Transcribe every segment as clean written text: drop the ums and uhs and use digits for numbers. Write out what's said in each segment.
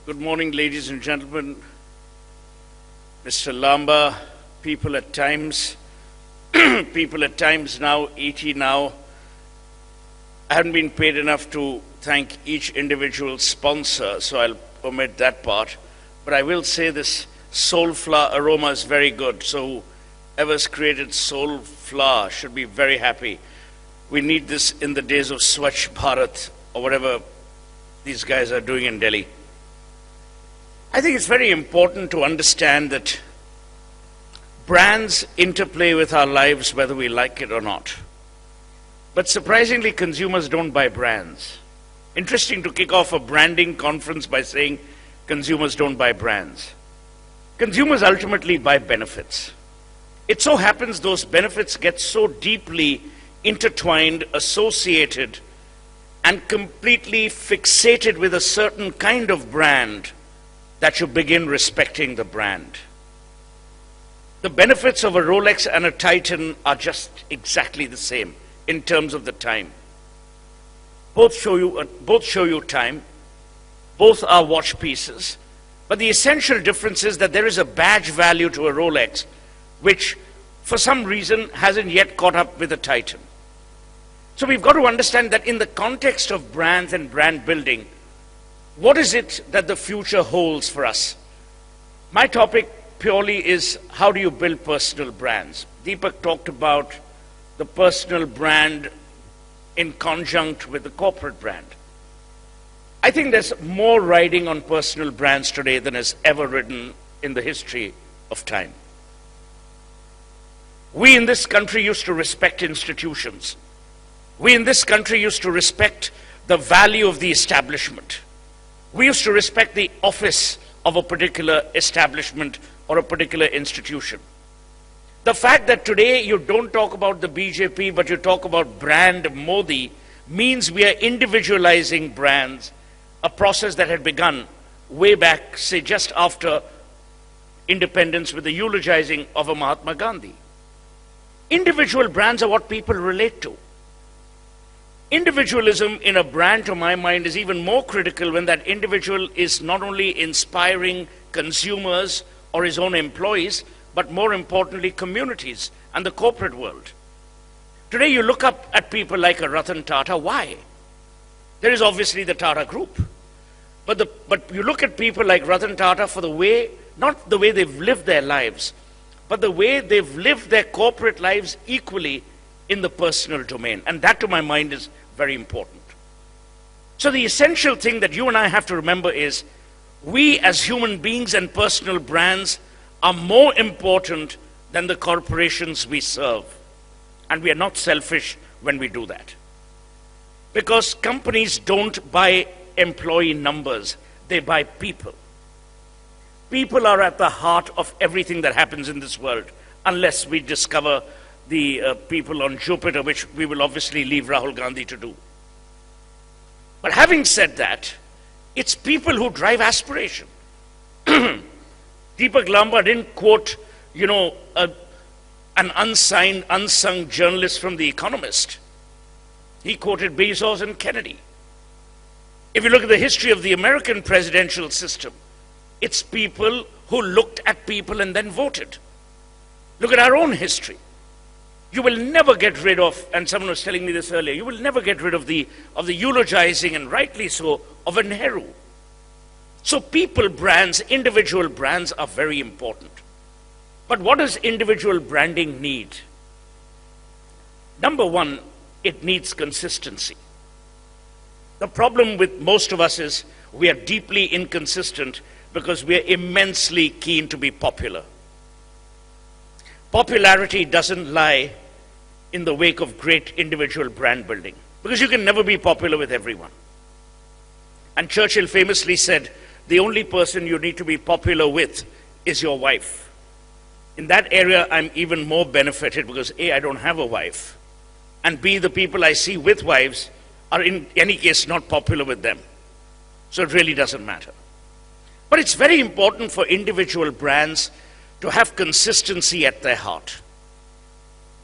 Good morning, ladies and gentlemen. Mr. Lamba, people at times now, ET now. I haven't been paid enough to thank each individual sponsor, so I'll omit that part. But I will say this soul flower aroma is very good, so whoever's created soul flower should be very happy. We need this in the days of Swachh Bharat or whatever these guys are doing in Delhi. I think it's very important to understand that brands interplay with our lives whether we like it or not. But surprisingly, consumers don't buy brands. Interesting to kick off a branding conference by saying consumers don't buy brands. Consumers ultimately buy benefits. It so happens those benefits get so deeply intertwined, associated, and completely fixated with a certain kind of brand that you begin respecting the brand. The benefits of a Rolex and a Titan are just exactly the same in terms of the time. Both show you time. Both are watch pieces. But the essential difference is that there is a badge value to a Rolex, which for some reason hasn't yet caught up with a Titan. So we've got to understand that in the context of brands and brand building, what is it that the future holds for us? My topic purely is how do you build personal brands? Deepak talked about the personal brand in conjunct with the corporate brand. I think there's more riding on personal brands today than has ever ridden in the history of time. We in this country used to respect institutions. We in this country used to respect the value of the establishment. We used to respect the office of a particular establishment or a particular institution. The fact that today you don't talk about the BJP, but you talk about brand Modi, means we are individualizing brands, a process that had begun way back, say, just after independence with the eulogizing of a Mahatma Gandhi. Individual brands are what people relate to. Individualism in a brand, to my mind, is even more critical when that individual is not only inspiring consumers or his own employees, but more importantly, communities and the corporate world. Today, you look up at people like a Ratan Tata. Why? There is obviously the Tata Group. But you look at people like Ratan Tata for the way, not the way they've lived their lives, but the way they've lived their corporate lives equally in the personal domain. And that, to my mind, is very important. So the essential thing that you and I have to remember is we as human beings and personal brands are more important than the corporations we serve. And we are not selfish when we do that. Because companies don't buy employee numbers, they buy people. People are at the heart of everything that happens in this world, unless we discover the people on Jupiter, which we will obviously leave Rahul Gandhi to do. But having said that, it's people who drive aspiration. Deepak Lamba didn't quote, an unsung journalist from The Economist. He quoted Bezos and Kennedy. If you look at the history of the American presidential system, it's people who looked at people and then voted. Look at our own history. You will never get rid of, and someone was telling me this earlier, you will never get rid of the eulogizing, and rightly so, of a Nehru. So people brands, individual brands are very important. But what does individual branding need? Number one, it needs consistency. The problem with most of us is we are deeply inconsistent because we are immensely keen to be popular. Popularity doesn't lie in the wake of great individual brand building, because you can never be popular with everyone. And Churchill famously said, the only person you need to be popular with is your wife. In that area, I'm even more benefited because A, I don't have a wife, and B, the people I see with wives are in any case not popular with them. So it really doesn't matter. But it's very important for individual brands to have consistency at their heart.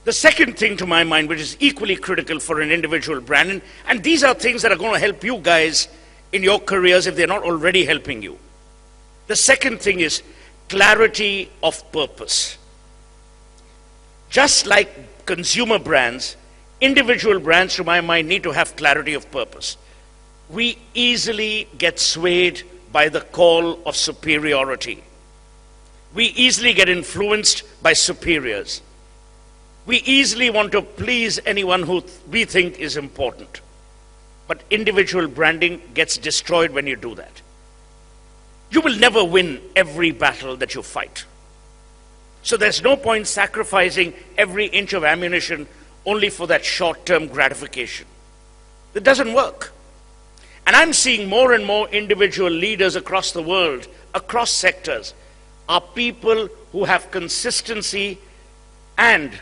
The second thing, to my mind, which is equally critical for an individual brand, and these are things that are going to help you guys in your careers if they're not already helping you. The second thing is clarity of purpose. Just like consumer brands, individual brands, to my mind, need to have clarity of purpose. We easily get swayed by the call of superiority. We easily get influenced by superiors. We easily want to please anyone who we think is important. But individual branding gets destroyed when you do that. You will never win every battle that you fight. So there's no point sacrificing every inch of ammunition only for that short-term gratification. It doesn't work. And I'm seeing more and more individual leaders across the world, across sectors, are people who have consistency and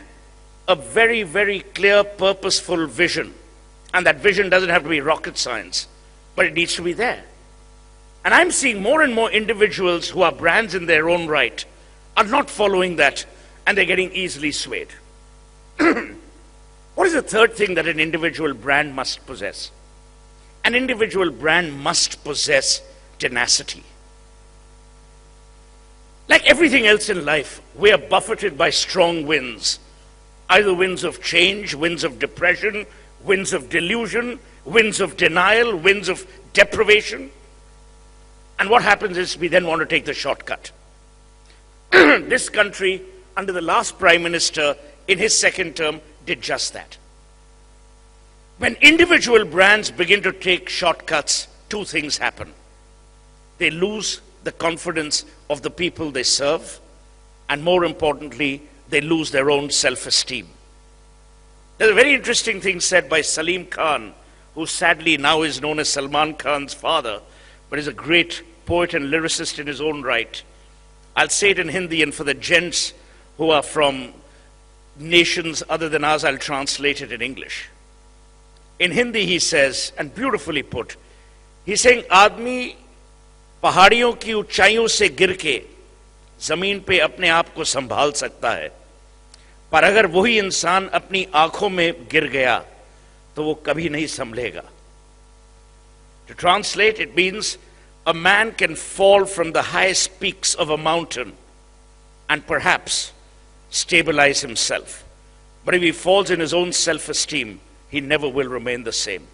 a very, very clear, purposeful vision. And that vision doesn't have to be rocket science, but it needs to be there. And I'm seeing more and more individuals who are brands in their own right are not following that, and they're getting easily swayed. What is the third thing that an individual brand must possess? An individual brand must possess tenacity. Like everything else in life, we are buffeted by strong winds. Either winds of change, winds of depression, winds of delusion, winds of denial, winds of deprivation. And what happens is we then want to take the shortcut. This country, under the last Prime Minister, in his second term, did just that. When individual brands begin to take shortcuts, two things happen. They lose the confidence of the people they serve, and more importantly, they lose their own self-esteem. There's a very interesting thing said by Salim Khan, who sadly now is known as Salman Khan's father, but is a great poet and lyricist in his own right. I'll say it in Hindi, and for the gents who are from nations other than ours, I'll translate it in English. In Hindi he says, and beautifully put, he's saying, आदमी पहाड़ियों की ऊंचाइयों से गिर के जमीन पे अपने आप को संभाल सकता है, पर अगर वही इंसान अपनी आंखों में गिर गया तो वो कभी नहीं संभलेगा. To translate, it means a man can fall from the highest peaks of a mountain and perhaps stabilize himself. But if he falls in his own self-esteem, he never will remain the same.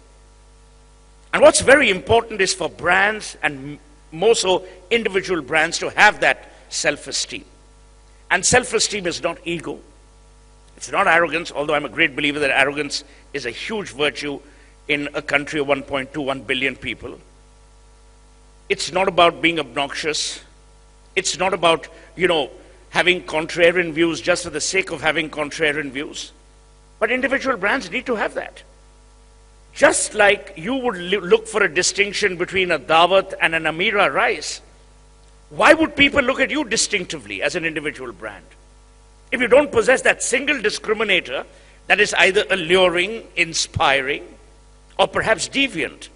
And what's very important is for brands, and more so individual brands, to have that self-esteem. And self-esteem is not ego. It's not arrogance, although I'm a great believer that arrogance is a huge virtue in a country of 1.21 billion people. It's not about being obnoxious. It's not about, having contrarian views just for the sake of having contrarian views. But individual brands need to have that. Just like you would look for a distinction between a Dawat and an Amira rice, why would people look at you distinctively as an individual brand? If you don't possess that single discriminator that is either alluring, inspiring, or perhaps deviant.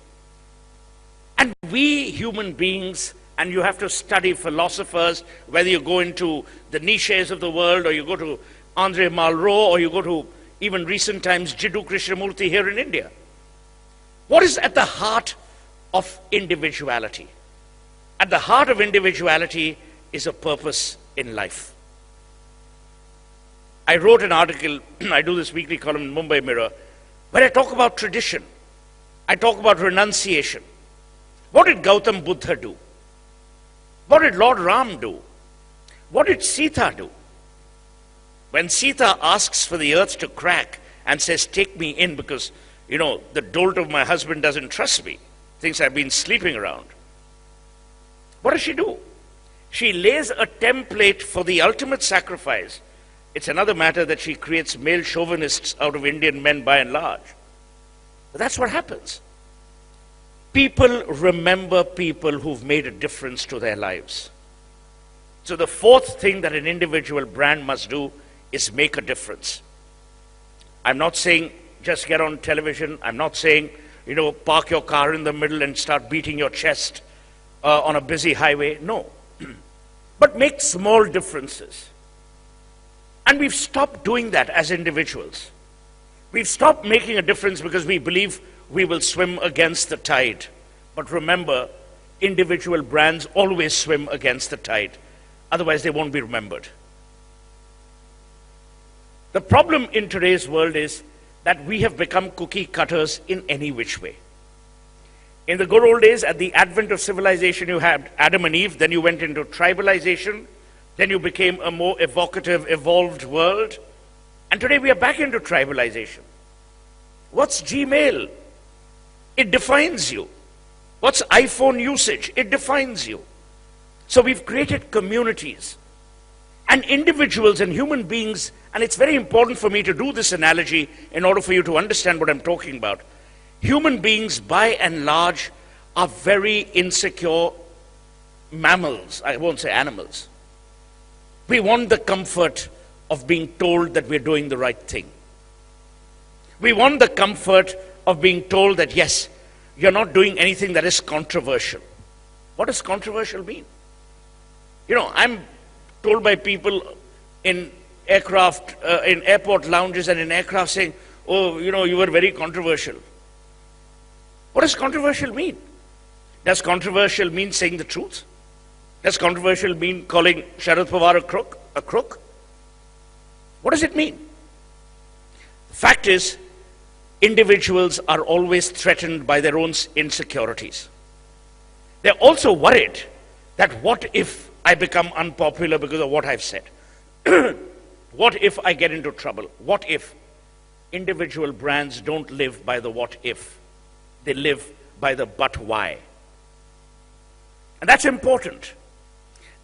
And we human beings, and you have to study philosophers, whether you go into the Nietzsches of the world, or you go to Andre Malraux, or you go to even recent times Jiddu Krishnamurti here in India. What is at the heart of individuality? At the heart of individuality is a purpose in life. I wrote an article, I do this weekly column in Mumbai Mirror, where I talk about tradition. I talk about renunciation. What did Gautam Buddha do? What did Lord Ram do? What did Sita do? When Sita asks for the earth to crack and says, take me in because, the dolt of my husband doesn't trust me, thinks I've been sleeping around. What does she do? She lays a template for the ultimate sacrifice. It's another matter that she creates male chauvinists out of Indian men by and large. But that's what happens. People remember people who've made a difference to their lives. So the fourth thing that an individual brand must do is make a difference. I'm not saying just get on television. I'm not saying, park your car in the middle and start beating your chest on a busy highway. No. But make small differences. And we've stopped doing that as individuals. We've stopped making a difference because we believe we will swim against the tide. But remember, individual brands always swim against the tide. Otherwise, they won't be remembered. The problem in today's world is that we have become cookie cutters in any which way. In the good old days, at the advent of civilization, you had Adam and Eve, then you went into tribalization, then you became a more evocative, evolved world, and today we are back into tribalization. What's Gmail? It defines you. What's iPhone usage? It defines you. So we've created communities and individuals and human beings, and it's very important for me to do this analogy in order for you to understand what I'm talking about. Human beings, by and large, are very insecure mammals. I won't say animals. We want the comfort of being told that we're doing the right thing. We want the comfort of being told that, yes, you're not doing anything that is controversial. What does controversial mean? You know, I'm told by people in aircraft, in airport lounges and in aircraft saying, oh, you know, you were very controversial. What does controversial mean? Does controversial mean saying the truth? Does controversial mean calling Sharad Pawar a crook? What does it mean? The fact is, individuals are always threatened by their own insecurities. They're also worried that what if I become unpopular because of what I've said? What if I get into trouble? What if? Individual brands don't live by the what if. They live by the but why. And that's important.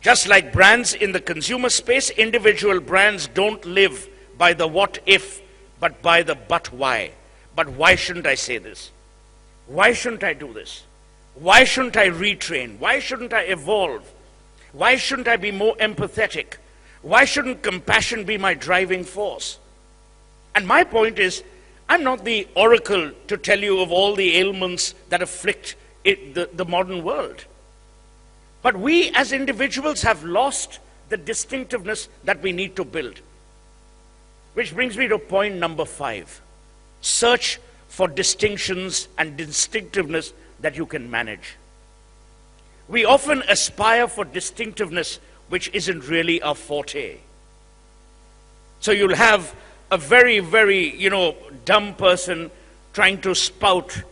Just like brands in the consumer space, individual brands don't live by the what if, but by the but why. But why shouldn't I say this? Why shouldn't I do this? Why shouldn't I retrain? Why shouldn't I evolve? Why shouldn't I be more empathetic? Why shouldn't compassion be my driving force? And my point is, I'm not the oracle to tell you of all the ailments that afflict the modern world. But we as individuals have lost the distinctiveness that we need to build. Which brings me to point number 5. Search for distinctions and distinctiveness that you can manage. We often aspire for distinctiveness which isn't really our forte. So you'll have a very, very, dumb person trying to spout,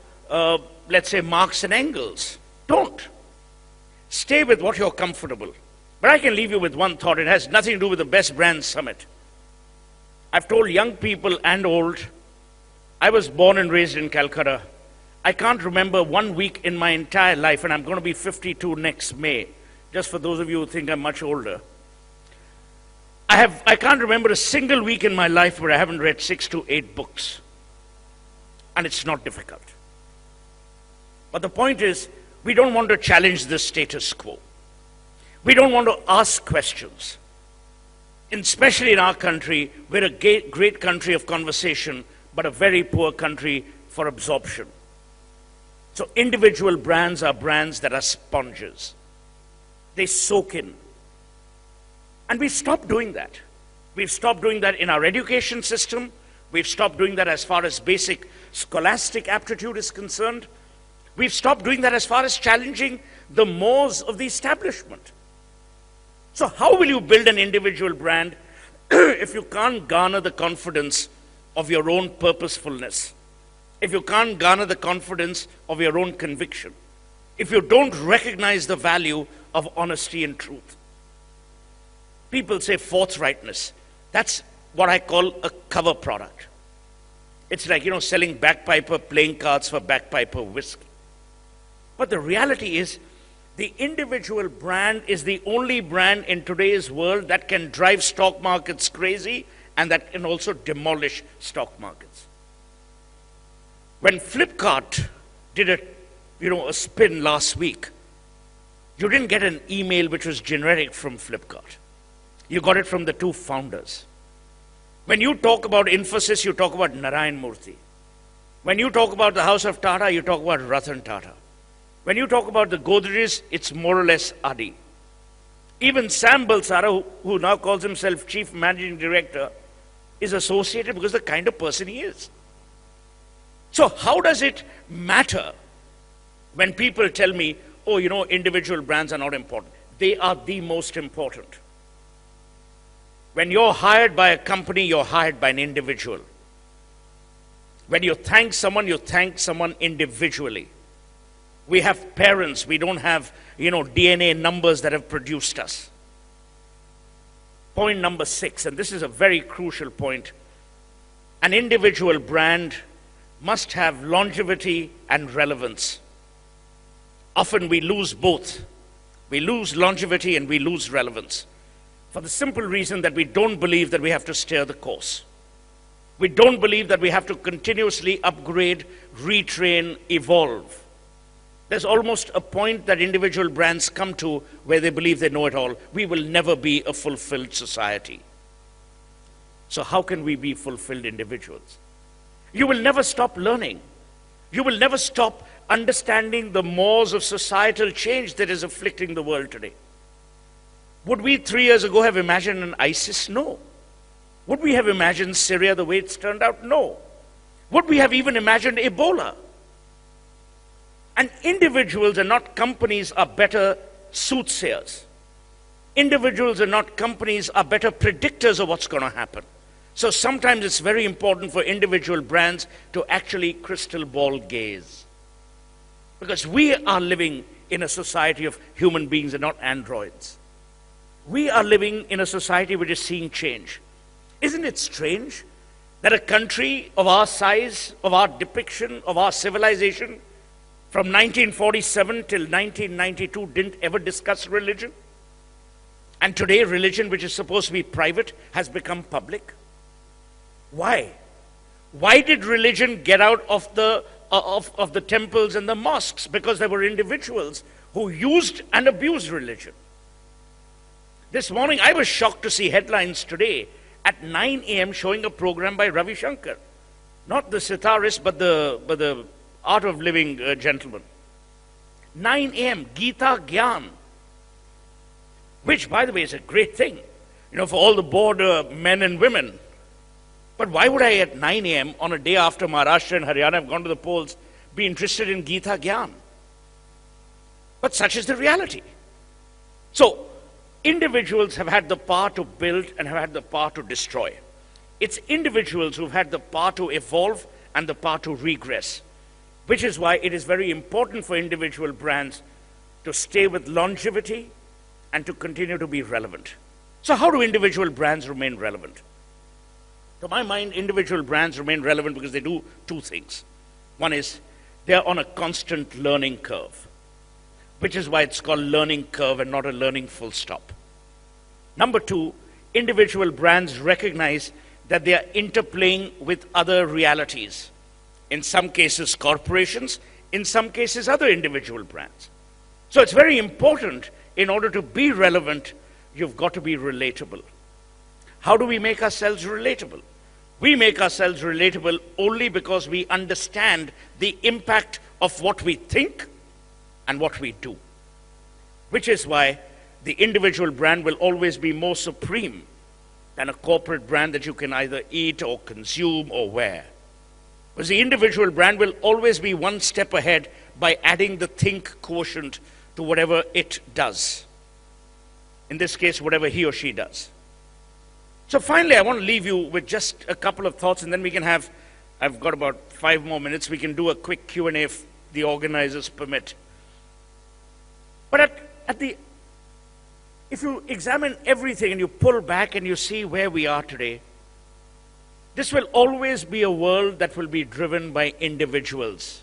let's say, Marx and Engels. Don't. Stay with what you're comfortable. But I can leave you with one thought. It has nothing to do with the Best Brand Summit. I've told young people and old, I was born and raised in Calcutta. I can't remember one week in my entire life, and I'm going to be 52 next May, just for those of you who think I'm much older. I can't remember a single week in my life where I haven't read 6 to 8 books. And it's not difficult. But the point is, we don't want to challenge the status quo. We don't want to ask questions. Especially in our country, we're a great country of conversation, but a very poor country for absorption. So individual brands are brands that are sponges. They soak in. And we've stopped doing that. We've stopped doing that in our education system. We've stopped doing that as far as basic scholastic aptitude is concerned. We've stopped doing that as far as challenging the mores of the establishment. So how will you build an individual brand if you can't garner the confidence of your own purposefulness? If you can't garner the confidence of your own conviction? If you don't recognize the value of honesty and truth? People say forthrightness. That's what I call a cover product. It's like, selling bagpiper playing cards for bagpiper whiskey. But the reality is, the individual brand is the only brand in today's world that can drive stock markets crazy and that can also demolish stock markets. When Flipkart did a spin last week, you didn't get an email which was generic from Flipkart. You got it from the 2 founders. When you talk about Infosys, you talk about Narayan Murthy. When you talk about the house of Tata, you talk about Ratan Tata. When you talk about the Godrej's, it's more or less Adi. Even Sam Balsara, who now calls himself Chief Managing Director, is associated because of the kind of person he is. So how does it matter when people tell me, oh, individual brands are not important. They are the most important. When you're hired by a company, you're hired by an individual. When you thank someone individually. We have parents. We don't have, DNA numbers that have produced us. Point number 6, and this is a very crucial point. An individual brand must have longevity and relevance. Often we lose both. We lose longevity and we lose relevance. For the simple reason that we don't believe that we have to steer the course. We don't believe that we have to continuously upgrade, retrain, evolve. There's almost a point that individual brands come to where they believe they know it all. We will never be a fulfilled society. So how can we be fulfilled individuals? You will never stop learning. You will never stop understanding the mores of societal change that is afflicting the world today. Would we 3 years ago have imagined an ISIS? No. Would we have imagined Syria the way it's turned out? No. Would we have even imagined Ebola? And individuals and not companies are better soothsayers. Individuals and not companies are better predictors of what's going to happen. So sometimes it's very important for individual brands to actually crystal ball gaze. Because we are living in a society of human beings and not androids. We are living in a society which is seeing change. Isn't it strange that a country of our size, of our depiction, of our civilization, from 1947 till 1992 didn't ever discuss religion? And today religion, which is supposed to be private, has become public? Why? Why did religion get out of the temples and the mosques? Because there were individuals who used and abused religion. This morning I was shocked to see headlines today at 9 a.m. showing a program by Ravi Shankar. Not the sitarist, but the art of living gentleman. 9 a.m. Gita Gyan. Which, by the way, is a great thing, for all the bored men and women. But why would I at 9 a.m. on a day after Maharashtra and Haryana have gone to the polls be interested in Gita Gyan? But such is the reality. So, individuals have had the power to build and have had the power to destroy. It's individuals who've had the power to evolve and the power to regress. Which is why it is very important for individual brands to stay with longevity and to continue to be relevant. So how do individual brands remain relevant? To my mind, individual brands remain relevant because they do two things. One is they're on a constant learning curve, which is why it's called learning curve and not a learning full stop. Number two, individual brands recognize that they are interplaying with other realities. In some cases, corporations, in some cases, other individual brands. So it's very important, in order to be relevant, you've got to be relatable. How do we make ourselves relatable? We make ourselves relatable only because we understand the impact of what we think and what we do. Which is why the individual brand will always be more supreme than a corporate brand that you can either eat or consume or wear. Because the individual brand will always be one step ahead by adding the think quotient to whatever it does. In this case, whatever he or she does. So finally, I want to leave you with just a couple of thoughts, and then we can have, I've got about 5 more minutes, we can do a quick Q&A if the organizers permit. But if you examine everything and you pull back and you see where we are today, this will always be a world that will be driven by individuals.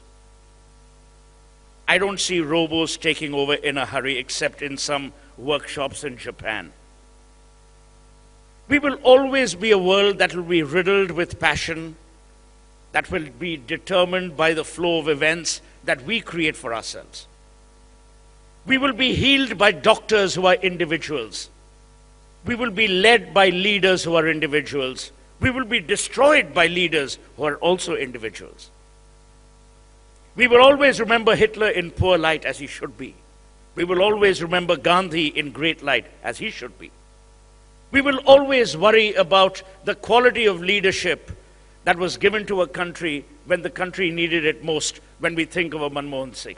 I don't see robos taking over in a hurry, except in some workshops in Japan. We will always be a world that will be riddled with passion, that will be determined by the flow of events that we create for ourselves. We will be healed by doctors who are individuals. We will be led by leaders who are individuals. We will be destroyed by leaders who are also individuals. We will always remember Hitler in poor light, as he should be. We will always remember Gandhi in great light, as he should be. We will always worry about the quality of leadership that was given to a country when the country needed it most, when we think of a Manmohan Singh.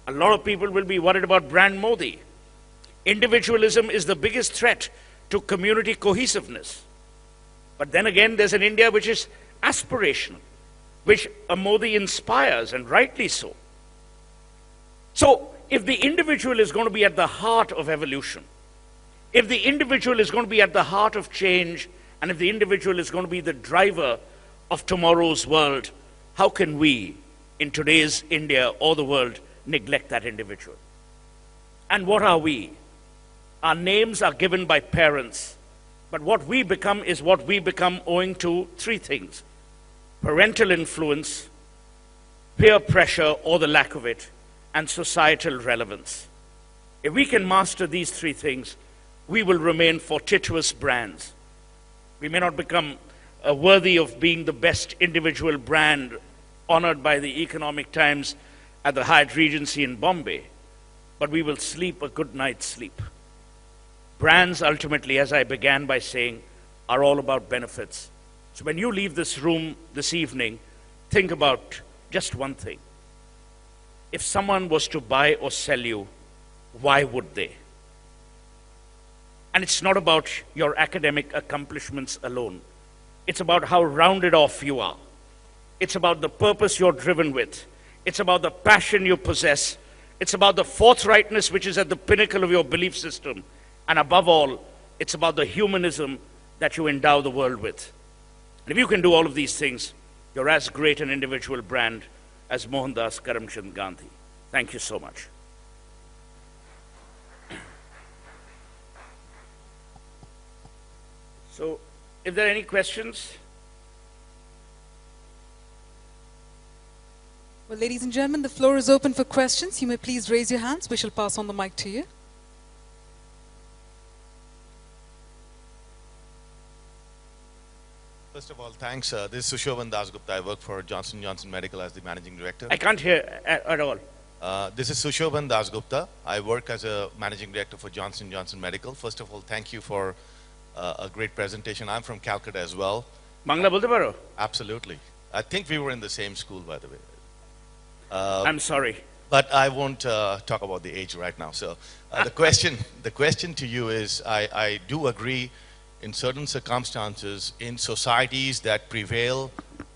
A lot of people will be worried about brand Modi. Individualism is the biggest threat to community cohesiveness. But then again, there's an India which is aspirational, which a Modi inspires, and rightly so. So, if the individual is going to be at the heart of evolution, if the individual is going to be at the heart of change, and if the individual is going to be the driver of tomorrow's world, how can we, in today's India or the world, neglect that individual? And what are we? Our names are given by parents, but what we become is what we become owing to three things: parental influence, peer pressure or the lack of it, and societal relevance. If we can master these three things, we will remain fortuitous brands. We may not become worthy of being the best individual brand honored by the Economic Times at the Hyatt Regency in Bombay, but we will sleep a good night's sleep. Brands ultimately, as I began by saying, are all about benefits. So when you leave this room this evening, think about just one thing. If someone was to buy or sell you, why would they? And it's not about your academic accomplishments alone. It's about how rounded off you are. It's about the purpose you're driven with. It's about the passion you possess. It's about the forthrightness which is at the pinnacle of your belief system. And above all, it's about the humanism that you endow the world with. And if you can do all of these things, you're as great an individual brand as Mohandas Karamchand Gandhi. Thank you so much. So, if there are any questions? Well, ladies and gentlemen, the floor is open for questions. You may please raise your hands. We shall pass on the mic to you. First of all, thanks. This is Suhel Dasgupta. I work for Johnson & Johnson Medical as the managing director. I can't hear at all. This is Suhel Dasgupta. I work as a managing director for Johnson & Johnson Medical. First of all, thank you for a great presentation. I'm from Calcutta as well. Bangla bolte paro? Absolutely. I think we were in the same school, by the way. I'm sorry. But I won't talk about the age right now. So the question to you is, I do agree in certain circumstances in societies that prevail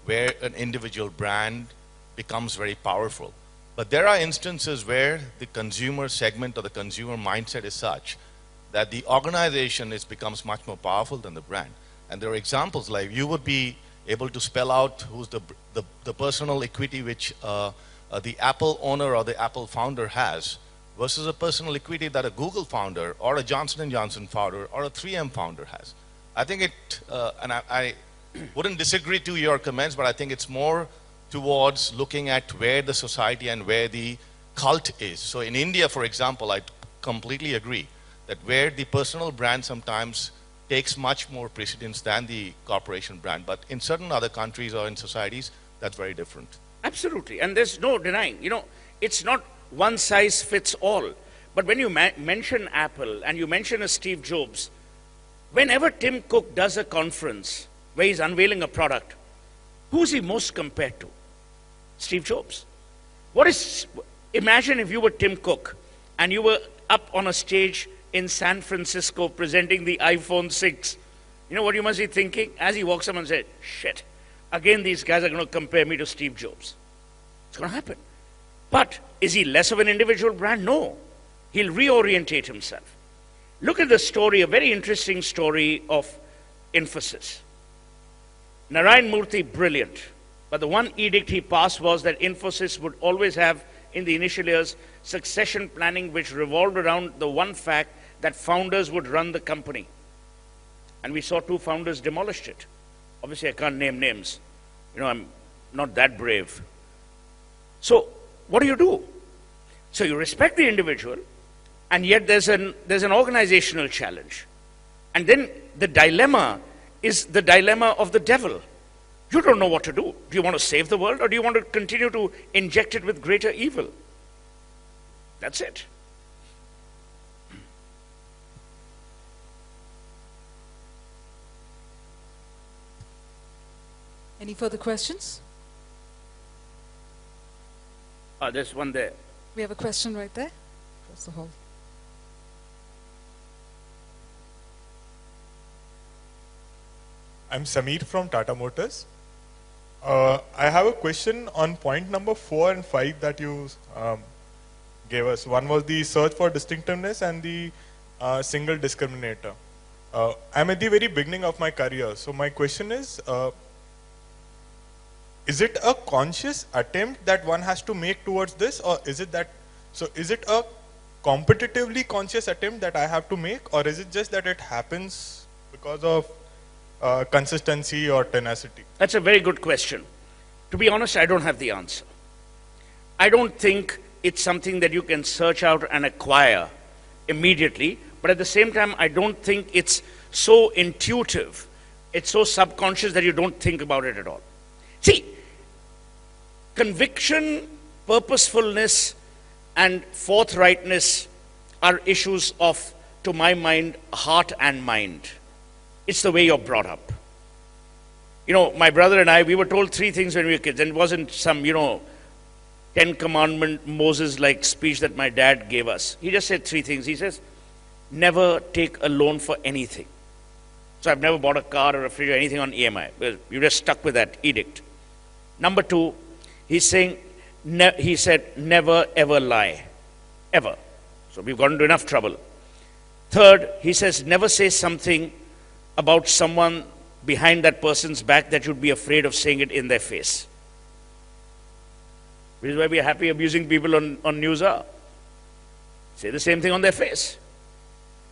where an individual brand becomes very powerful. But there are instances where the consumer segment or the consumer mindset is such that the organization becomes much more powerful than the brand. And there are examples like you would be able to spell out who's the personal equity which the Apple owner or the Apple founder has versus a personal equity that a Google founder or a Johnson & Johnson founder or a 3M founder has. I think and I wouldn't disagree to your comments, but I think it's more towards looking at where the society and where the cult is. So in India, for example, I completely agree that where the personal brand sometimes takes much more precedence than the corporation brand. But in certain other countries or in societies, that's very different. Absolutely. And there's no denying. You know, it's not one size fits all. But when you mention Apple and you mention a Steve Jobs, whenever Tim Cook does a conference where he's unveiling a product, who's he most compared to? Steve Jobs. Imagine if you were Tim Cook and you were up on a stage in San Francisco presenting the iPhone 6. You know what you must be thinking? As he walks up and says, shit, again these guys are going to compare me to Steve Jobs. It's going to happen. But is he less of an individual brand? No. He'll reorientate himself. Look at the story, a very interesting story of Infosys. Narayan Murthy, brilliant. But the one edict he passed was that Infosys would always have, in the initial years, succession planning which revolved around the one fact that founders would run the company. And we saw two founders demolished it. Obviously, I can't name names. You know, I'm not that brave. So, what do? So you respect the individual, and yet there's an organizational challenge. And then the dilemma is the dilemma of the devil. You don't know what to do. Do you want to save the world, or do you want to continue to inject it with greater evil? That's it. Any further questions? There's one there. We have a question right there. Suhel. I'm Sameer from Tata Motors. I have a question on point number 4 and 5 that you gave us. One was the search for distinctiveness and the single discriminator. I'm at the very beginning of my career. So my question is it a conscious attempt that one has to make towards this, or is it that, so is it a competitively conscious attempt that I have to make, or is it just that it happens because of consistency or tenacity? That's a very good question. To be honest, I don't have the answer. I don't think it's something that you can search out and acquire immediately, but at the same time, I don't think it's so intuitive, it's so subconscious that you don't think about it at all. See, conviction, purposefulness, and forthrightness are issues of, to my mind, heart and mind. It's the way you're brought up. You know, my brother and I, we were told 3 things when we were kids, and it wasn't some, 10 commandment Moses-like speech that my dad gave us. He just said 3 things. He says, never take a loan for anything. So I've never bought a car or a fridge or anything on EMI. You just stuck with that edict. Number 2, he's saying, he said, never ever lie. Ever. So we've gotten into enough trouble. Third, he says, never say something about someone behind that person's back that you'd be afraid of saying it in their face. Which is why we are happy abusing people on news are. Say the same thing on their face.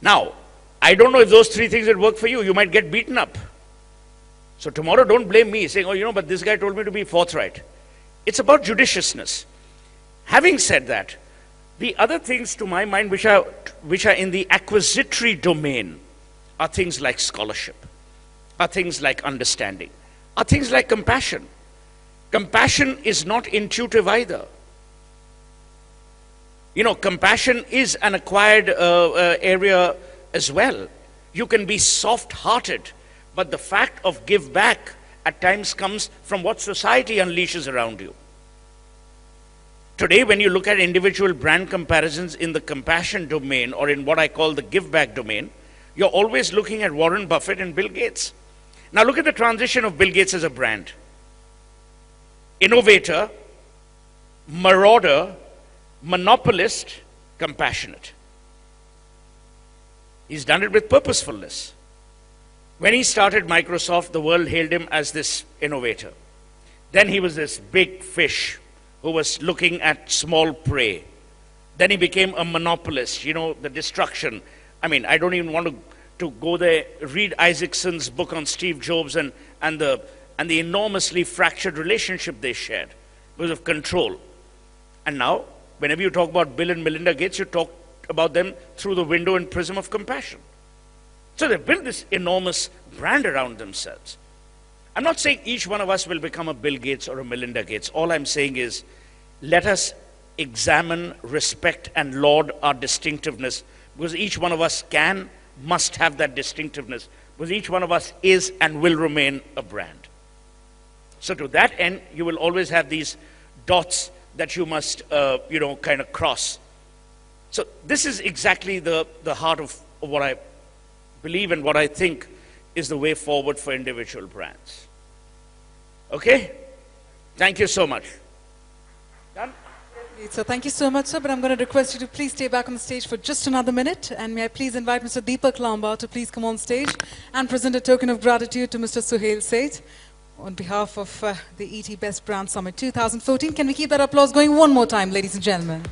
Now, I don't know if those 3 things would work for you. You might get beaten up. So tomorrow don't blame me saying, oh, but this guy told me to be forthright. It's about judiciousness. Having said that, the other things to my mind which are in the acquisitory domain are things like scholarship, are things like understanding, are things like compassion. Compassion is not intuitive either. Compassion is an acquired area as well. You can be soft-hearted, but the fact of give back at times comes from what society unleashes around you. Today, when you look at individual brand comparisons in the compassion domain or in what I call the give back domain, you're always looking at Warren Buffett and Bill Gates. Now look at the transition of Bill Gates as a brand. Innovator, marauder, monopolist, compassionate. He's done it with purposefulness. When he started Microsoft, the world hailed him as this innovator. Then he was this big fish who was looking at small prey. Then he became a monopolist, the destruction. I mean, I don't even want to go there. Read Isaacson's book on Steve Jobs and the enormously fractured relationship they shared because of control. And now, whenever you talk about Bill and Melinda Gates, you talk about them through the window and prism of compassion. So they built this enormous brand around themselves. I'm not saying each one of us will become a Bill Gates or a Melinda Gates. All I'm saying is, let us examine, respect, and laud our distinctiveness, because each one of us must have that distinctiveness, because each one of us is and will remain a brand. So to that end, you will always have these dots that you must, kind of cross. So this is exactly the heart of what I believe and what I think is the way forward for individual brands. Okay? Thank you so much. Done? So thank you so much, sir, but I'm going to request you to please stay back on the stage for just another minute. And may I please invite Mr. Deepak Lamba to please come on stage and present a token of gratitude to Mr. Suhel Seth on behalf of the ET Best Brand Summit 2014. Can we keep that applause going one more time, ladies and gentlemen?